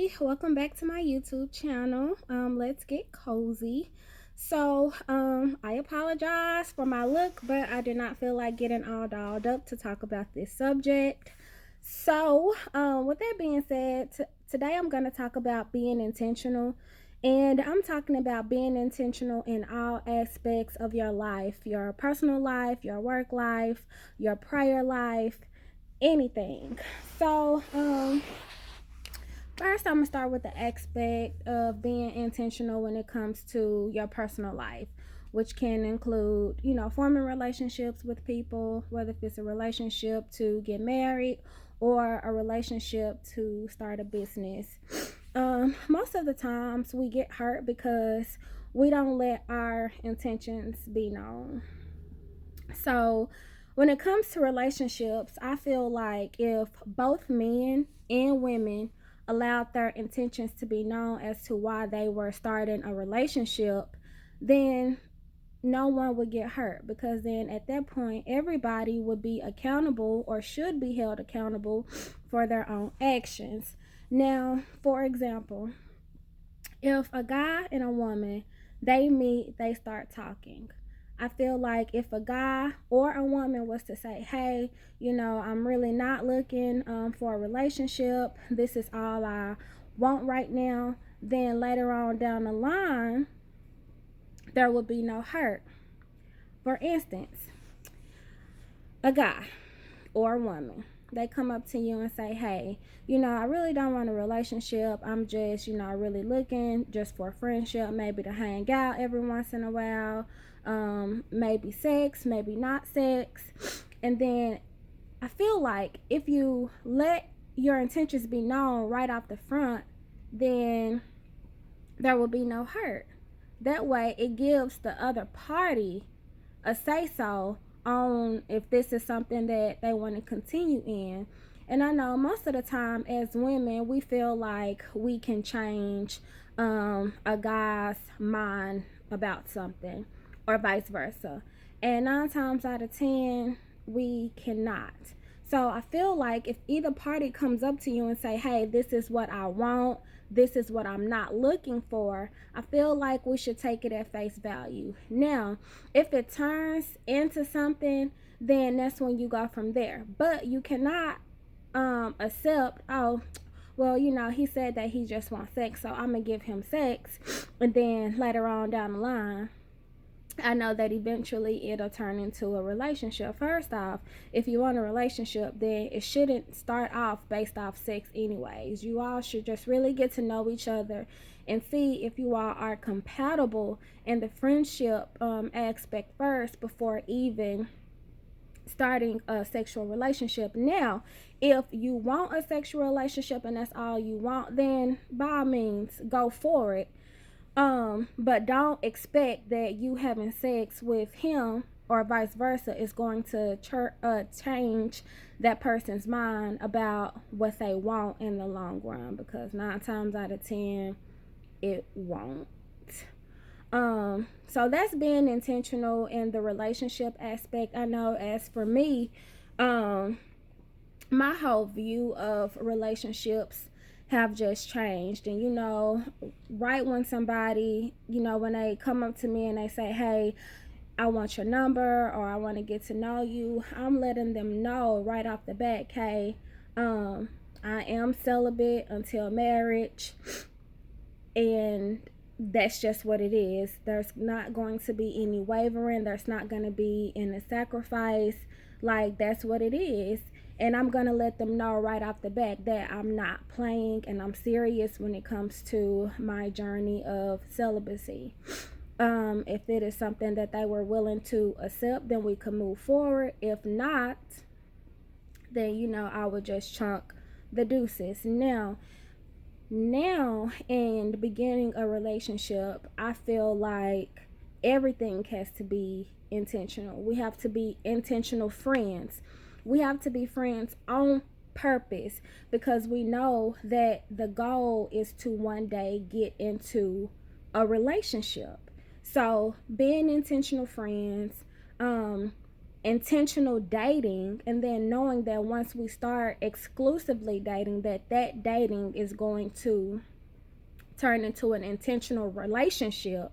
Hey, welcome back to my YouTube channel. Let's get cozy. I apologize for my look, but I did not feel like getting all dolled up to talk about this subject. With that being said, today I'm going to talk about being intentional. And I'm talking about being intentional in all aspects of your life, your personal life, your work life, your prayer life, anything. So, First, I'm gonna start with the aspect of being intentional when it comes to your personal life, which can include, forming relationships with people, whether if it's a relationship to get married or a relationship to start a business. Most of the times we get hurt because we don't let our intentions be known. So, when it comes to relationships, I feel like if both men and women allowed their intentions to be known as to why they were starting a relationship, then no one would get hurt, because then at that point everybody would be accountable or should be held accountable for their own actions. Now, for example, if a guy and a woman, they meet, they start talking, I feel like if a guy or a woman was to say, hey, I'm really not looking for a relationship, this is all I want right now, then later on down the line there would be no hurt. For instance, a guy or a woman, they come up to you and say, hey, I really don't want a relationship, I'm just, really looking just for a friendship, maybe to hang out every once in a while, maybe sex, maybe not sex. And then I feel like if you let your intentions be known right off the front, then there will be no hurt. That way it gives the other party a say so on if this is something that they want to continue in. And I know most of the time as women, we feel like we can change a guy's mind about something, or vice versa. And 9 times out of 10, we cannot. So I feel like if either party comes up to you and say, hey, this is what I want, this is what I'm not looking for, I feel like we should take it at face value. Now, if it turns into something, then that's when you go from there. But you cannot accept, oh, well, he said that he just wants sex, so I'm gonna give him sex, and then later on down the line, I know that eventually it'll turn into a relationship. First off, if you want a relationship, then it shouldn't start off based off sex anyways. You all should just really get to know each other and see if you all are compatible in the friendship aspect first before even starting a sexual relationship. Now, if you want a sexual relationship and that's all you want, then by all means go for it. But don't expect that you having sex with him or vice versa is going to change that person's mind about what they want in the long run, because 9 times out of 10 it won't. So that's being intentional in the relationship aspect. I know as for me, my whole view of relationships have just changed. And right when somebody, when they come up to me and they say, hey, I want your number or I want to get to know you, I'm letting them know right off the bat, hey, I am celibate until marriage, and that's just what it is. There's not going to be any wavering, there's not going to be any sacrifice. Like, that's what it is. And I'm going to let them know right off the bat that I'm not playing and I'm serious when it comes to my journey of celibacy. If it is something that they were willing to accept, then we can move forward. If not, then I would just chunk the deuces. Now in beginning a relationship, I feel like everything has to be intentional. We have to be intentional friends. We have to be friends on purpose, because we know that the goal is to one day get into a relationship. So being intentional friends, intentional dating, and then knowing that once we start exclusively dating, that dating is going to turn into an intentional relationship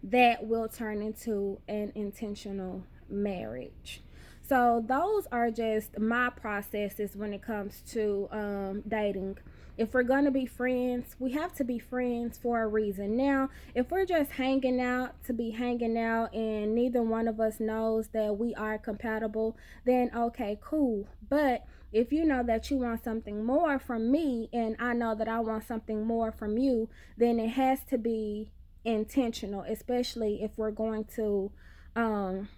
that will turn into an intentional marriage. So those are just my processes when it comes to dating. If we're going to be friends, we have to be friends for a reason. Now, if we're just hanging out to be hanging out and neither one of us knows that we are compatible, then okay, cool. But if you know that you want something more from me and I know that I want something more from you, then it has to be intentional, especially if we're going to um,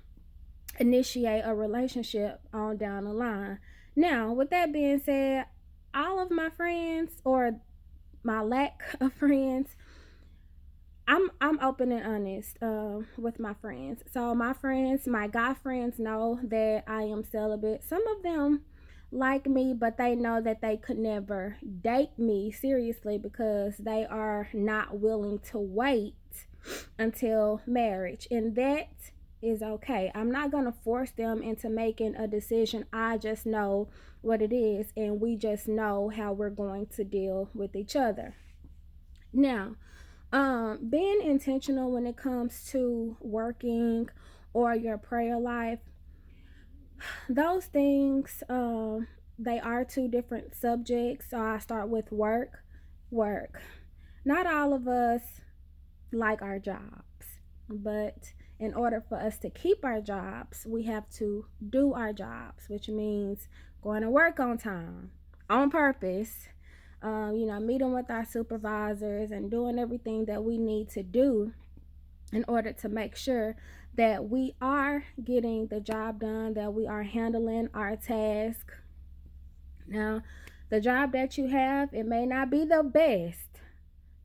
initiate a relationship on down the line. Now, with that being said, all of my friends, or my lack of friends, I'm open and honest with my friends. So my friends, my guy friends, know that I am celibate. Some of them like me, but they know that they could never date me seriously because they are not willing to wait until marriage, and that is okay. I'm not going to force them into making a decision. I just know what it is, and we just know how we're going to deal with each other. Now, being intentional when it comes to working or your prayer life, those things, they are two different subjects. So I start with work. Work. Not all of us like our jobs, but in order for us to keep our jobs, we have to do our jobs, which means going to work on time, on purpose, meeting with our supervisors and doing everything that we need to do in order to make sure that we are getting the job done, that we are handling our task. Now, the job that you have, it may not be the best,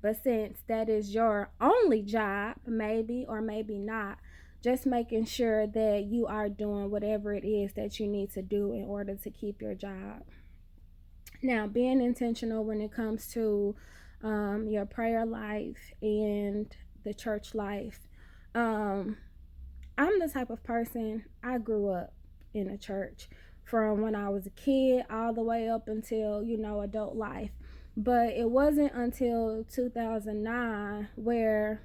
but since that is your only job, maybe or maybe not, just making sure that you are doing whatever it is that you need to do in order to keep your job. Now, being intentional when it comes to your prayer life and the church life. Um, I'm the type of person, I grew up in a church from when I was a kid all the way up until, adult life. But it wasn't until 2009 where,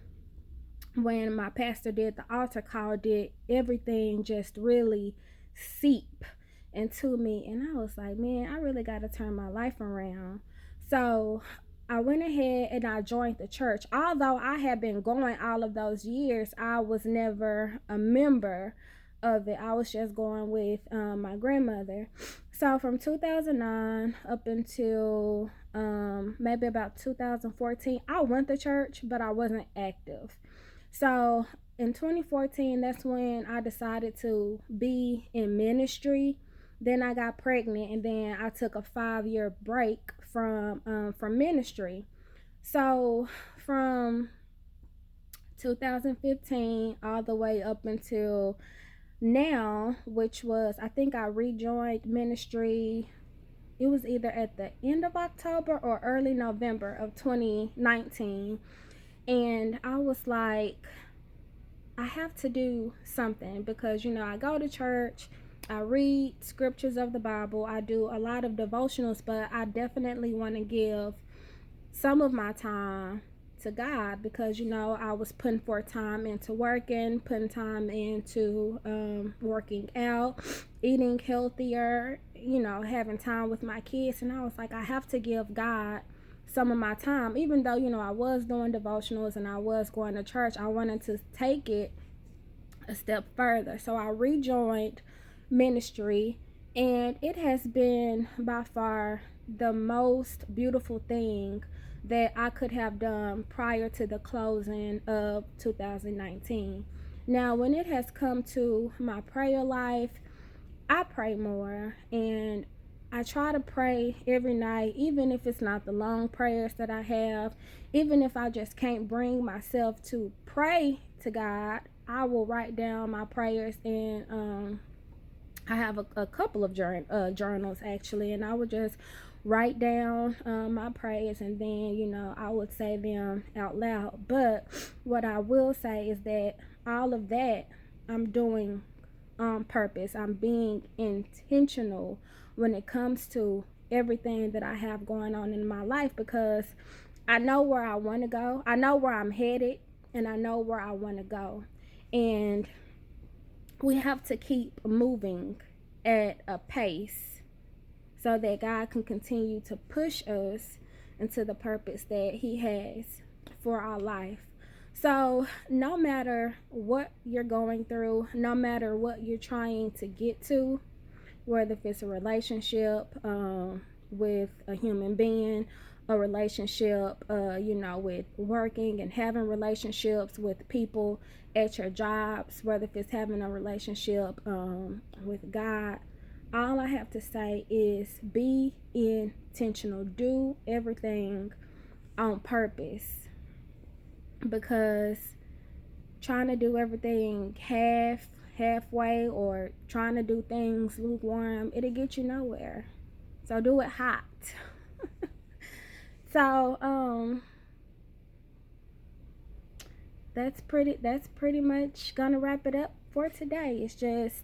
when my pastor did the altar call, did everything just really seep into me. And I was like, man, I really got to turn my life around. So I went ahead and I joined the church. Although I had been going all of those years, I was never a member of it. I was just going with my grandmother. So from 2009 up until maybe about 2014, I went to church, but I wasn't active. So in 2014, that's when I decided to be in ministry. Then I got pregnant, and then I took a 5-year break from ministry. So from 2015 all the way up until now, which was, I think I rejoined ministry. It was either at the end of October or early November of 2019. And I was like, I have to do something because, I go to church, I read scriptures of the Bible, I do a lot of devotionals, but I definitely want to give some of my time to God because, I was putting forth time into working, putting time into working out, eating healthier, having time with my kids. And I was like, I have to give God some of my time. Even though, I was doing devotionals and I was going to church, I wanted to take it a step further. So I rejoined ministry, and it has been by far the most beautiful thing that I could have done prior to the closing of 2019. Now, when it has come to my prayer life, I pray more, and I try to pray every night, even if it's not the long prayers that I have, even if I just can't bring myself to pray to God. I will write down my prayers, and I have a couple of journals actually, and I would just write down my prayers, and then I would say them out loud. But what I will say is that all of that I'm doing on purpose. I'm being intentional when it comes to everything that I have going on in my life, because I know where I want to go. I know where I'm headed, and I know where I want to go. And we have to keep moving at a pace so that God can continue to push us into the purpose that He has for our life. So, no matter what you're going through, no matter what you're trying to get to, whether if it's a relationship with a human being, a relationship, with working and having relationships with people at your jobs, whether if it's having a relationship with God, all I have to say is be intentional. Do everything on purpose, because trying to do everything halfway or trying to do things lukewarm, it'll get you nowhere. So do it hot. So that's pretty much gonna wrap it up for today. It's just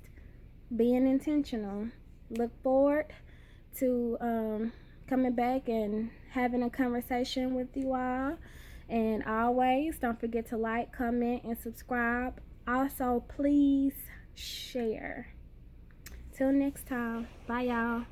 being intentional. Look forward to coming back and having a conversation with you all. And always don't forget to like, comment, and subscribe. Also, please share. Till next time. Bye, y'all.